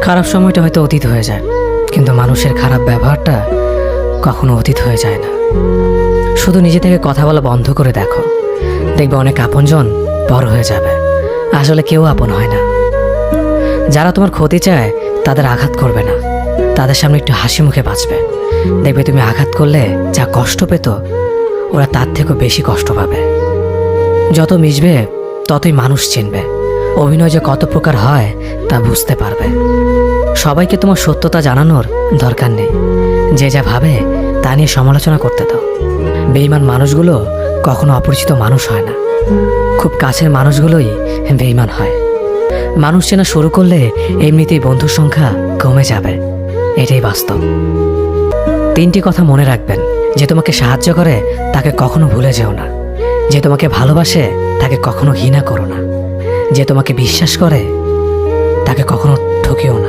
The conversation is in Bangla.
খারাপ সময়টা হয়তো অতীত হয়ে যায়, কিন্তু মানুষের খারাপ ব্যবহারটা কখনো অতীত হয়ে যায় না। শুধু নিজে থেকে কথা বলা বন্ধ করে দেখো, দেখবে অনেক আপনজন পর হয়ে যাবে। আসলে কেউ আপন হয় না। যারা তোমার ক্ষতি চায় তাদের আঘাত করবে না, তাদের সামনে একটু হাসি মুখে বাঁচবে। দেখবে তুমি আঘাত করলে যা কষ্ট পেত, ওরা তার থেকেও বেশি কষ্ট পাবে। যত মিশবে ততই মানুষ চিনবে, অভিনয় যে কত প্রকার হয় তা বুঝতে পারবে। সবাইকে তোমার সত্যতা জানানোর দরকার নেই, যে যা ভাবে তা নিয়ে সমালোচনা করতে দাও। বেঈমান মানুষগুলো কখনো অপরিচিত মানুষ হয় না, খুব কাছের মানুষগুলোই বেঈমান হয়। মানুষ চেনা শুরু করলে এমনিতেই বন্ধুর সংখ্যা কমে যাবে, এটাই বাস্তব। 3টি কথা মনে রাখবেন: যে তোমাকে সাহায্য করে তাকে কখনো ভুলে যেও না, যে তোমাকে ভালোবাসে তাকে কখনো ঘৃণা করো না, যে তোমাকে বিশ্বাস করে তাকে কখনো ঠকিও না।